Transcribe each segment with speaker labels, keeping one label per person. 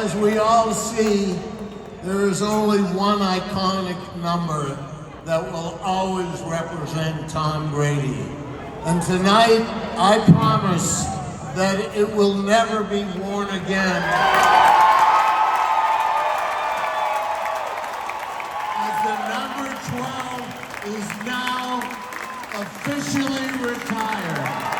Speaker 1: as we all see, there is only one iconic number that will always represent Tom Brady. And tonight, I promise that it will never be worn again. As the number 12 is now officially retired.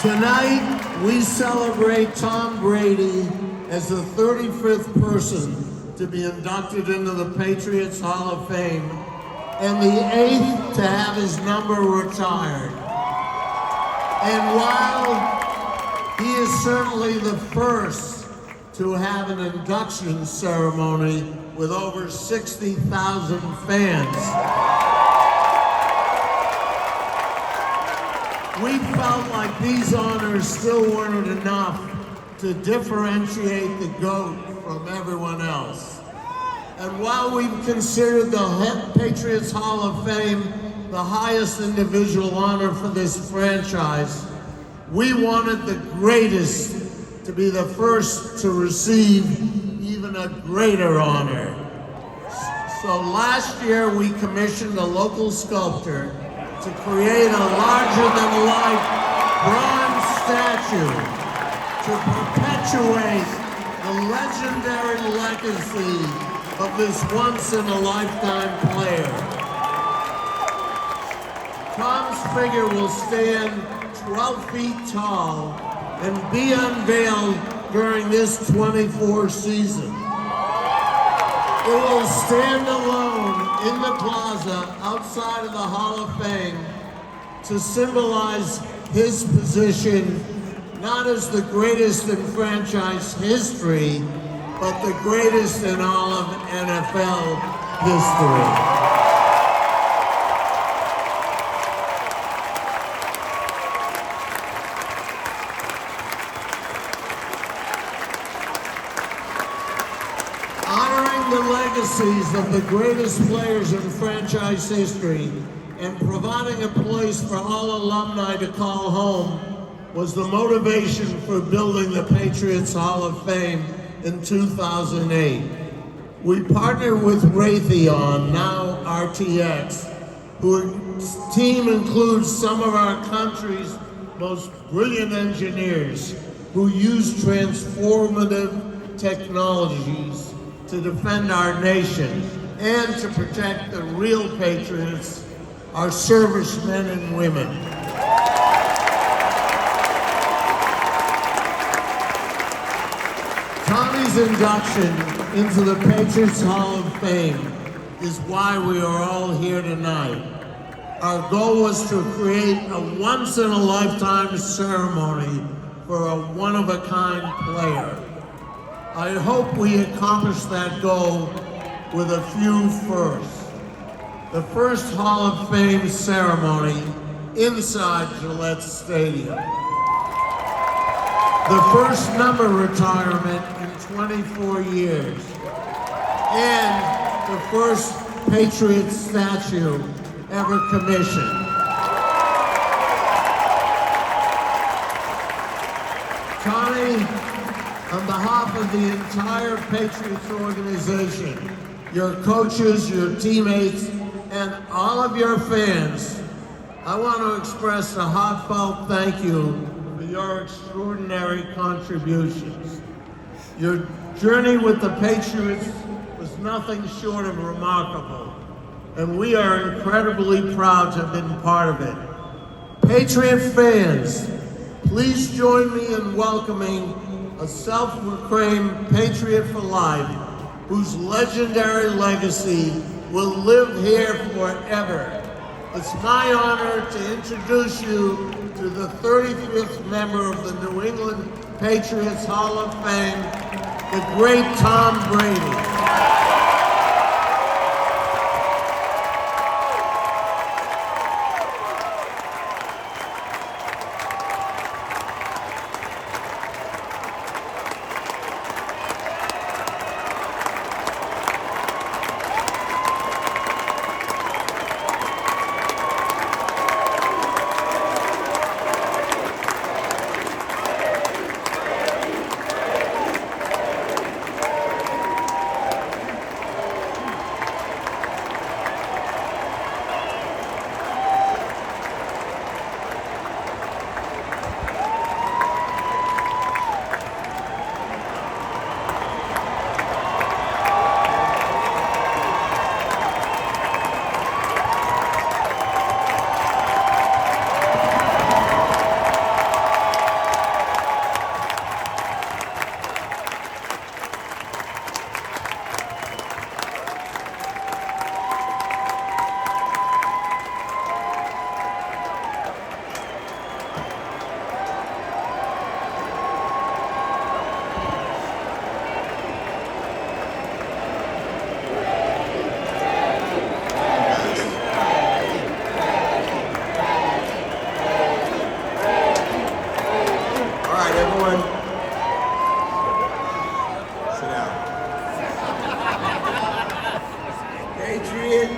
Speaker 1: Tonight, we celebrate Tom Brady as the 35th person to be inducted into the Patriots Hall of Fame and the 8th to have his number retired. And while he is certainly the first to have an induction ceremony with over 60,000 fans, we felt like these honors still weren't enough to differentiate the GOAT from everyone else. And while we've considered the Patriots Hall of Fame the highest individual honor for this franchise, we wanted the greatest to be the first to receive even a greater honor. So last year we commissioned a local sculptor to create a larger-than-life bronze statue to perpetuate the legendary legacy of this once-in-a-lifetime player. Tom's figure will stand 12 feet tall and be unveiled during this 24 season. It will stand alone in the plaza outside of the Hall of Fame to symbolize his position not as the greatest in franchise history, but the greatest in all of NFL history. The legacies of the greatest players in franchise history and providing a place for all alumni to call home was the motivation for building the Patriots Hall of Fame in 2008. We partnered with Raytheon, now RTX, whose team includes some of our country's most brilliant engineers who use transformative technologies to defend our nation and to protect the real patriots, our servicemen and women. Tommy's induction into the Patriots Hall of Fame is why we are all here tonight. Our goal was to create a once-in-a-lifetime ceremony for a one-of-a-kind player. I hope we accomplish that goal with a few firsts. The first Hall of Fame ceremony inside Gillette Stadium. The first number retirement in 24 years. And the first Patriots statue ever commissioned. Tommy, on behalf of the entire Patriots organization, your coaches, your teammates, and all of your fans, I want to express a heartfelt thank you for your extraordinary contributions. Your journey with the Patriots was nothing short of remarkable, and we are incredibly proud to have been part of it. Patriot fans, please join me in welcoming a self-proclaimed Patriot for life, whose legendary legacy will live here forever. It's my honor to introduce you to the 35th member of the New England Patriots Hall of Fame, the great Tom Brady.
Speaker 2: Patriot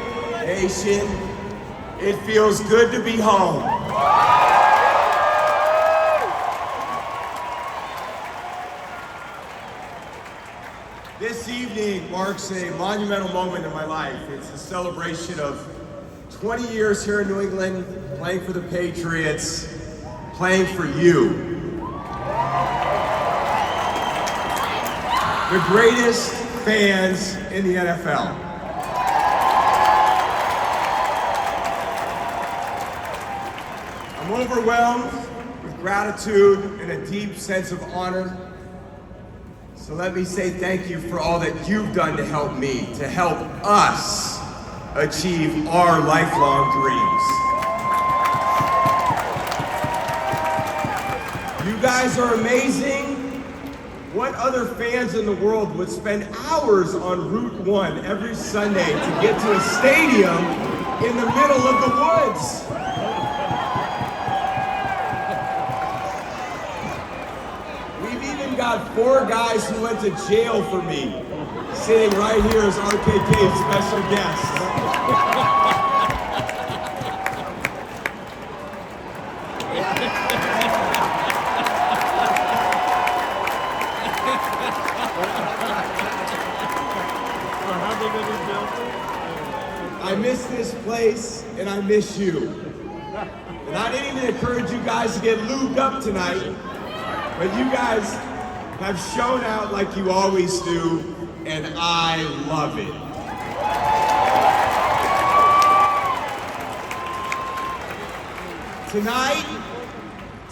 Speaker 2: Nation, it feels good to be home. This evening marks a monumental moment in my life. It's a celebration of 20 years here in New England, playing for the Patriots, playing for you. The greatest fans in the NFL. I'm overwhelmed with gratitude and a deep sense of honor. So let me say thank you for all that you've done to help me, to help us achieve our lifelong dreams. You guys are amazing. What other fans in the world would spend hours on Route 1 every Sunday to get to a stadium in the middle of the woods? We've even got 4 guys who went to jail for me sitting right here as RKK's special guests. I miss this place and I miss you. And I didn't even encourage you guys to get lubed up tonight, but you guys have shown out like you always do, and I love it.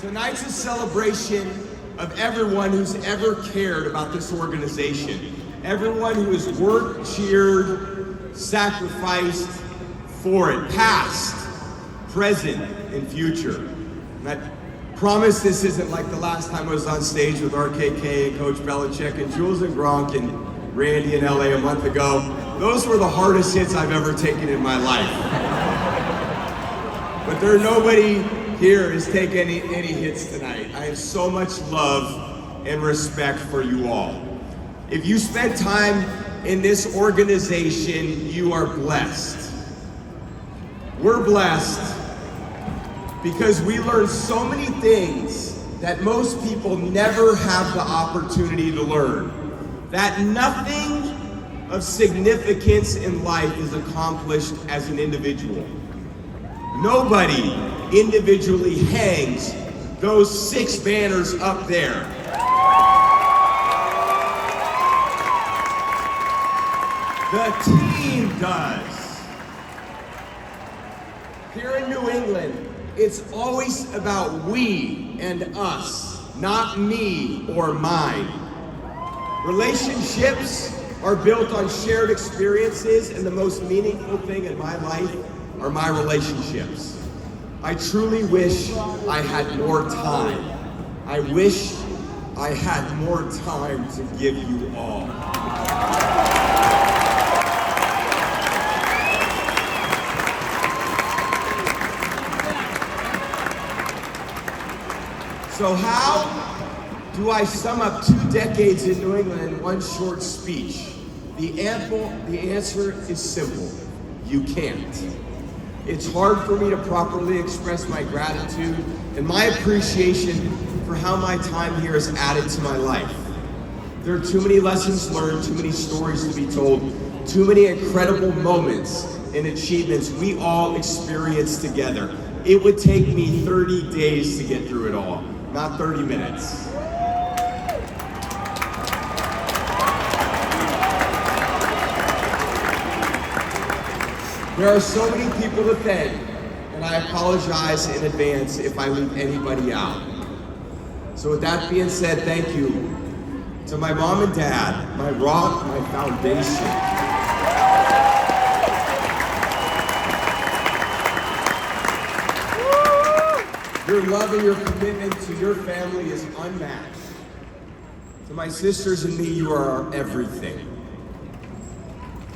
Speaker 2: Tonight's a celebration of everyone who's ever cared about this organization. Everyone who has worked, cheered, sacrificed for it, past, present, and future. And I promise this isn't like the last time I was on stage with RKK and Coach Belichick and Jules and Gronk and Randy in LA a month ago. Those were the hardest hits I've ever taken in my life. But nobody here has taken any hits tonight. I have so much love and respect for you all. If you spent time in this organization, you are blessed. We're blessed because we learn so many things that most people never have the opportunity to learn. That nothing of significance in life is accomplished as an individual. Nobody individually hangs those 6 banners up there. The team does. Here in New England, it's always about we and us, not me or mine. Relationships are built on shared experiences, and the most meaningful thing in my life are my relationships. I truly wish I had more time. I wish I had more time to give you all. So how do I sum up 2 decades in New England in one short speech? The answer is simple. You can't. It's hard for me to properly express my gratitude and my appreciation for how my time here has added to my life. There are too many lessons learned, too many stories to be told, too many incredible moments and achievements we all experienced together. It would take me 30 days to get through it all, not 30 minutes. There are so many people to thank, and I apologize in advance if I leave anybody out. So with that being said, thank you to my mom and dad, my rock, my foundation. Your love and your commitment to your family is unmatched. To my sisters and me, you are our everything.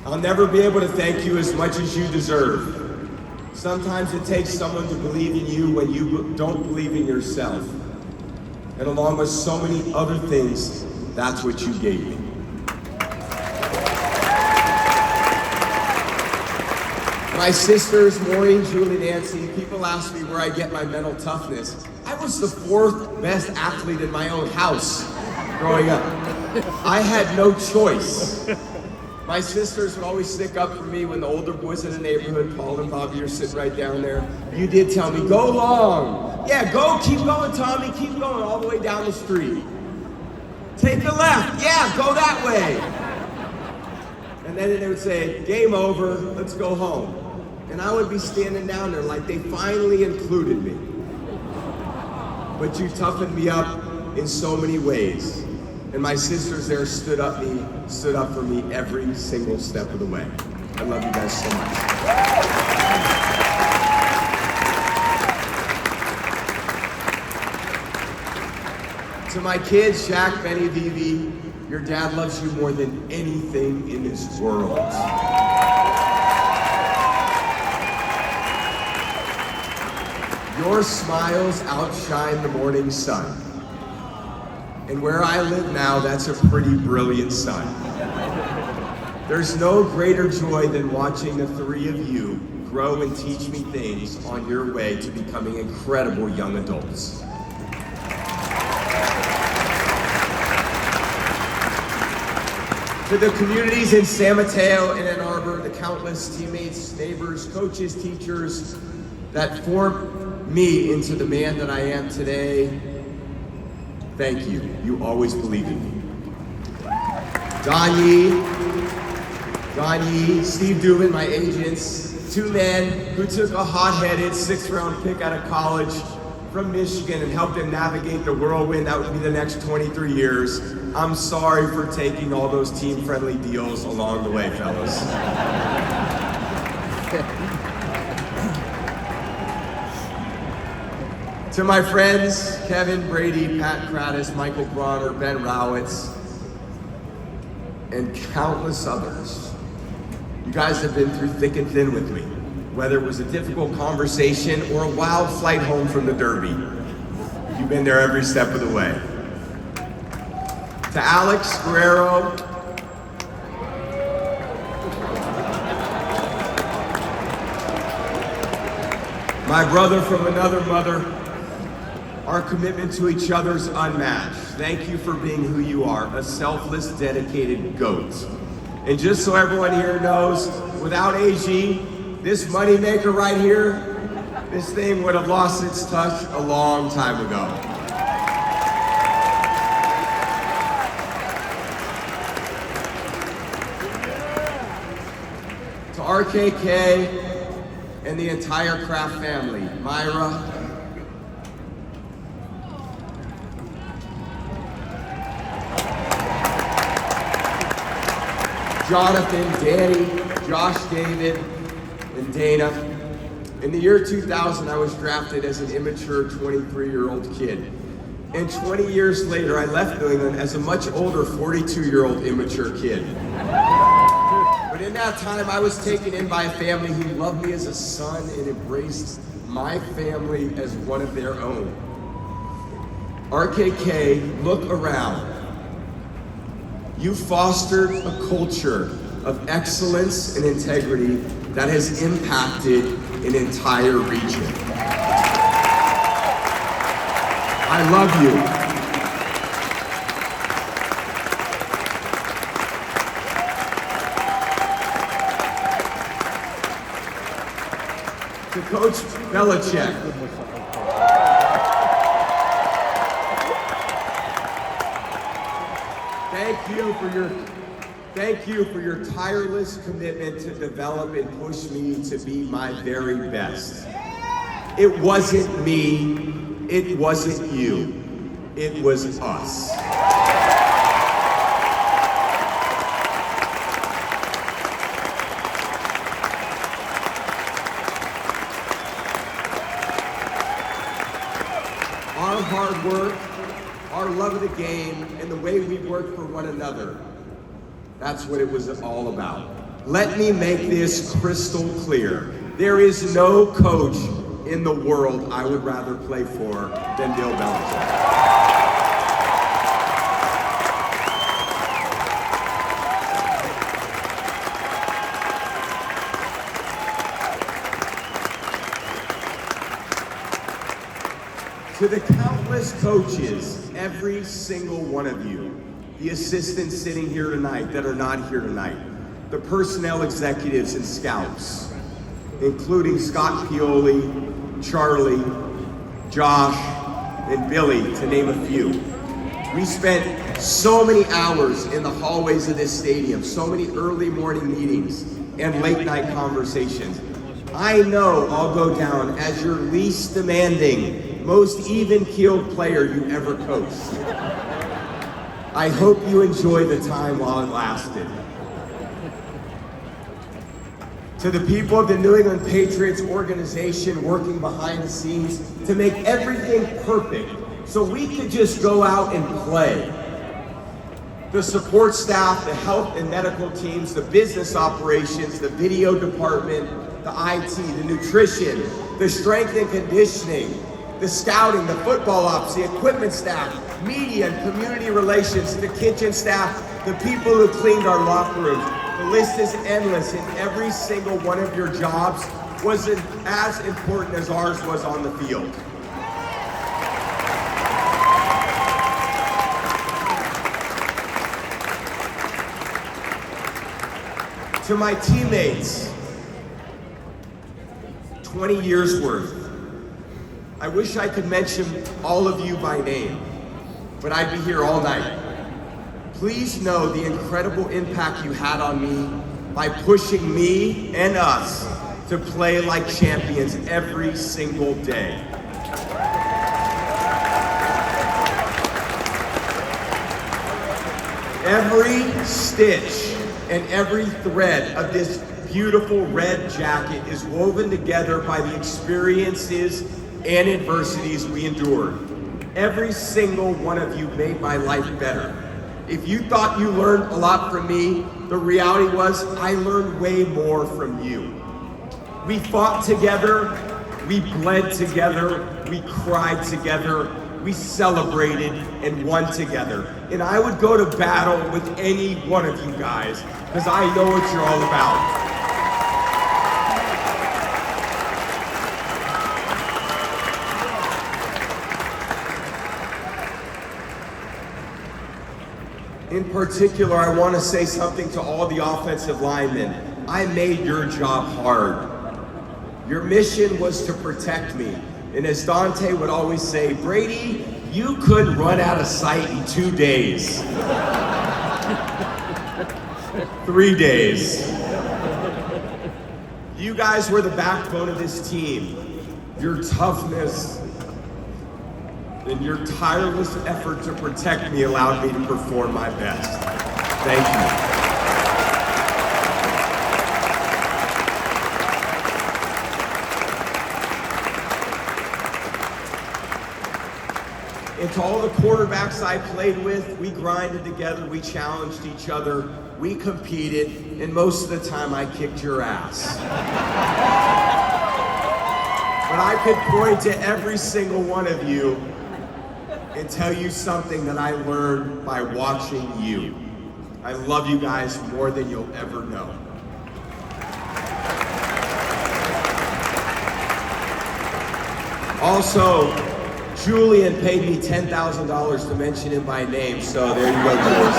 Speaker 2: I'll never be able to thank you as much as you deserve. Sometimes it takes someone to believe in you when you don't believe in yourself. And along with so many other things, that's what you gave me. My sisters, Maureen, Julie, Nancy, people ask me where I get my mental toughness. I was the 4th best athlete in my own house growing up. I had no choice. My sisters would always stick up for me when the older boys in the neighborhood, Paul and Bobby, are sitting right down there. You did tell me, go long. Yeah, go, keep going, Tommy, keep going all the way down the street. Take the left, yeah, go that way. And then they would say, game over, let's go home. And I would be standing down there like they finally included me. But you toughened me up in so many ways. And my sisters there stood up for me every single step of the way. I love you guys so much. To my kids, Jack, Benny, Vivi, your dad loves you more than anything in this world. Your smiles outshine the morning sun. And where I live now, that's a pretty brilliant sun. There's no greater joy than watching the 3 of you grow and teach me things on your way to becoming incredible young adults. To the communities in San Mateo and Ann Arbor, the countless teammates, neighbors, coaches, teachers that formed me into the man that I am today, thank you. You always believed in me. Don Yee, Steve Dubin, my agents, 2 men who took a hot-headed 6th-round pick out of college from Michigan and helped him navigate the whirlwind that would be the next 23 years. I'm sorry for taking all those team-friendly deals along the way, fellas. To my friends, Kevin, Brady, Pat Kratis, Michael Bronner, Ben Rowitz, and countless others, you guys have been through thick and thin with me, whether it was a difficult conversation or a wild flight home from the Derby. You've been there every step of the way. To Alex Guerrero, my brother from another mother, our commitment to each other is unmatched. Thank you for being who you are, a selfless, dedicated GOAT. And just so everyone here knows, without AG, this moneymaker right here, this thing would have lost its touch a long time ago. To RKK and the entire Kraft family, Myra, Jonathan, Danny, Josh, David, and Dana. In the year 2000, I was drafted as an immature 23-year-old kid. And 20 years later, I left New England as a much older 42-year-old immature kid. But in that time, I was taken in by a family who loved me as a son and embraced my family as one of their own. RKK, look around. You fostered a culture of excellence and integrity that has impacted an entire region. I love you. To Coach Belichick, thank you for your tireless commitment to develop and push me to be my very best. It wasn't me, it wasn't you, it was us. Our hard work, our love of the game, and the way we work for one another, that's what it was all about. Let me make this crystal clear. There is no coach in the world I would rather play for than Bill Belichick. To the countless coaches, every single one of you, the assistants sitting here tonight that are not here tonight, the personnel executives and scouts, including Scott Pioli, Charlie, Josh, and Billy, to name a few. We spent so many hours in the hallways of this stadium, so many early morning meetings and late night conversations. I know I'll go down as your least demanding, most even-keeled player you ever coached. I hope you enjoy the time while it lasted. To the people of the New England Patriots organization working behind the scenes to make everything perfect so we could just go out and play. The support staff, the health and medical teams, the business operations, the video department, the IT, the nutrition, the strength and conditioning, the scouting, the football ops, the equipment staff, media and community relations, the kitchen staff, the people who cleaned our locker rooms. The list is endless, and every single one of your jobs was as important as ours was on the field. To my teammates, 20 years worth. I wish I could mention all of you by name, but I'd be here all night. Please know the incredible impact you had on me by pushing me and us to play like champions every single day. Every stitch and every thread of this beautiful red jacket is woven together by the experiences and adversities we endured. Every single one of you made my life better. If you thought you learned a lot from me, the reality was I learned way more from you. We fought together, we bled together, we cried together, we celebrated and won together. And I would go to battle with any one of you guys because I know what you're all about. In particular, I want to say something to all the offensive linemen. I made your job hard. Your mission was to protect me. And as Dante would always say, Brady, you could run out of sight in 2 days. 3 days. You guys were the backbone of this team. Your toughness and your tireless effort to protect me allowed me to perform my best. Thank you. And to all the quarterbacks I played with, we grinded together, we challenged each other, we competed, and most of the time I kicked your ass. But I could point to every single one of you and tell you something that I learned by watching you. I love you guys more than you'll ever know. Also, Julian paid me $10,000 to mention him by name, so there you go, Jules.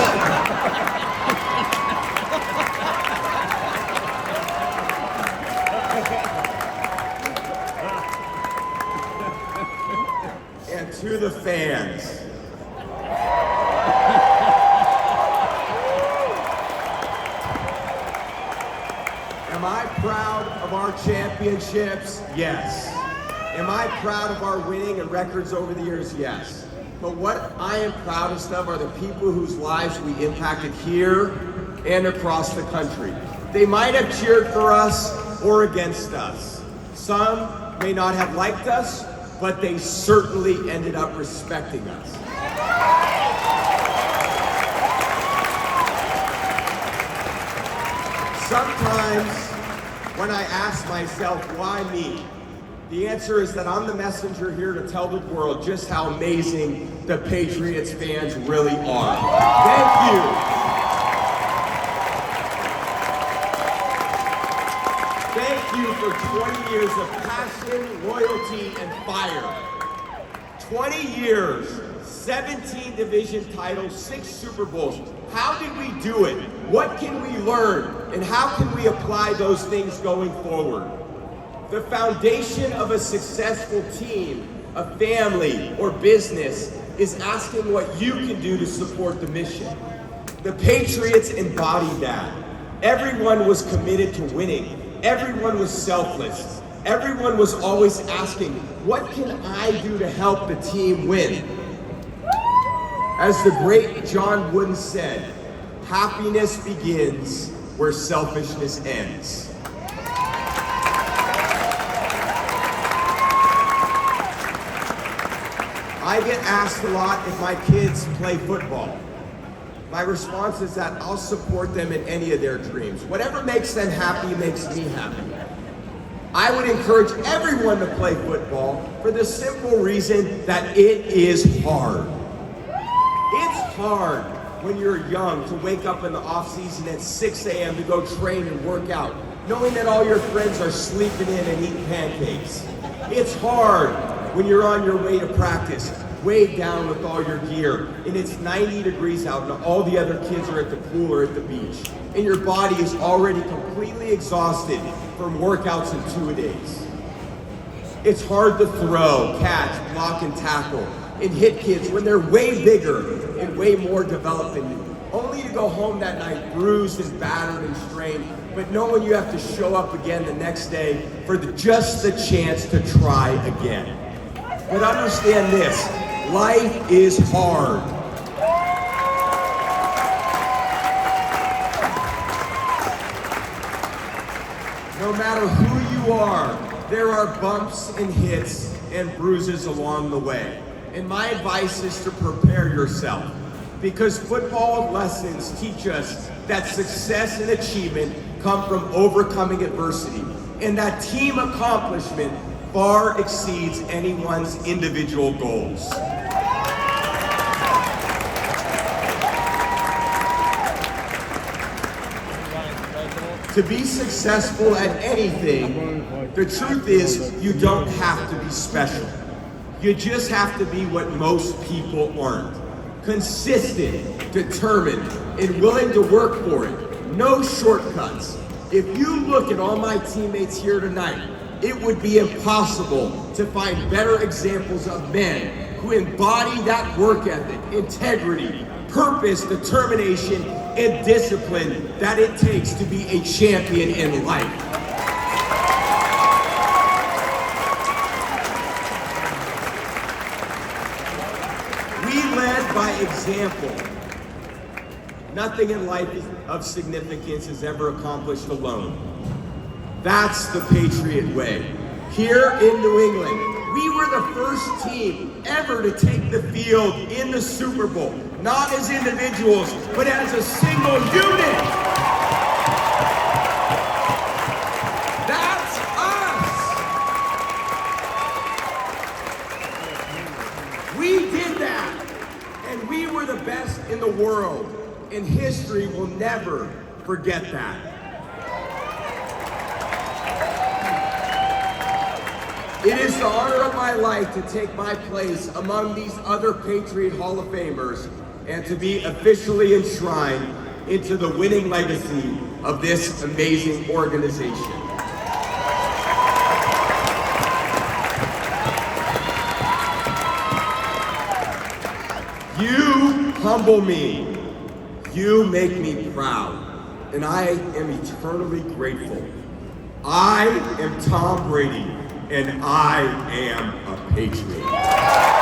Speaker 2: And to the fans. Am I proud of our championships? Yes. Am I proud of our winning and records over the years? Yes. But what I am proudest of are the people whose lives we impacted here and across the country. They might have cheered for us or against us. Some may not have liked us, but they certainly ended up respecting us. Sometimes when I ask myself, why me? The answer is that I'm the messenger here to tell the world just how amazing the Patriots fans really are. Thank you. Thank you for 20 years of passion, loyalty, and fire. 20 years, 17 division titles, 6 Super Bowls. How did we do it? What can we learn? And how can we apply those things going forward? The foundation of a successful team, a family, or business is asking what you can do to support the mission. The Patriots embodied that. Everyone was committed to winning. Everyone was selfless. Everyone was always asking, what can I do to help the team win? As the great John Wooden said, happiness begins where selfishness ends. I get asked a lot if my kids play football. My response is that I'll support them in any of their dreams. Whatever makes them happy makes me happy. I would encourage everyone to play football for the simple reason that it is hard. It's hard when you're young to wake up in the off season at 6 a.m. to go train and work out, knowing that all your friends are sleeping in and eating pancakes. It's hard when you're on your way to practice, weighed down with all your gear, and it's 90 degrees out and all the other kids are at the pool or at the beach, and your body is already completely exhausted from workouts in 2 days. It's hard to throw, catch, block, and tackle, and hit kids when they're way bigger and way more developed than you, only to go home that night bruised and battered and strained, but knowing you have to show up again the next day for just the chance to try again. But understand this, life is hard. No matter who you are, there are bumps and hits and bruises along the way. And my advice is to prepare yourself, because football lessons teach us that success and achievement come from overcoming adversity, and that team accomplishment far exceeds anyone's individual goals. To be successful at anything, the truth is you don't have to be special. You just have to be what most people aren't. Consistent, determined, and willing to work for it. No shortcuts. If you look at all my teammates here tonight, it would be impossible to find better examples of men who embody that work ethic, integrity, purpose, determination, and discipline that it takes to be a champion in life. We led by example. Nothing in life of significance is ever accomplished alone. That's the Patriot way. Here in New England, We were the first team ever to take the field in the Super Bowl, not as individuals, but as a single unit. That's us. We did that, and we were the best in the world, and history will never forget that. It is the honor of my life to take my place among these other Patriot Hall of Famers and to be officially enshrined into the winning legacy of this amazing organization. You humble me. You make me proud. And I am eternally grateful. I am Tom Brady, and I am a Patriot.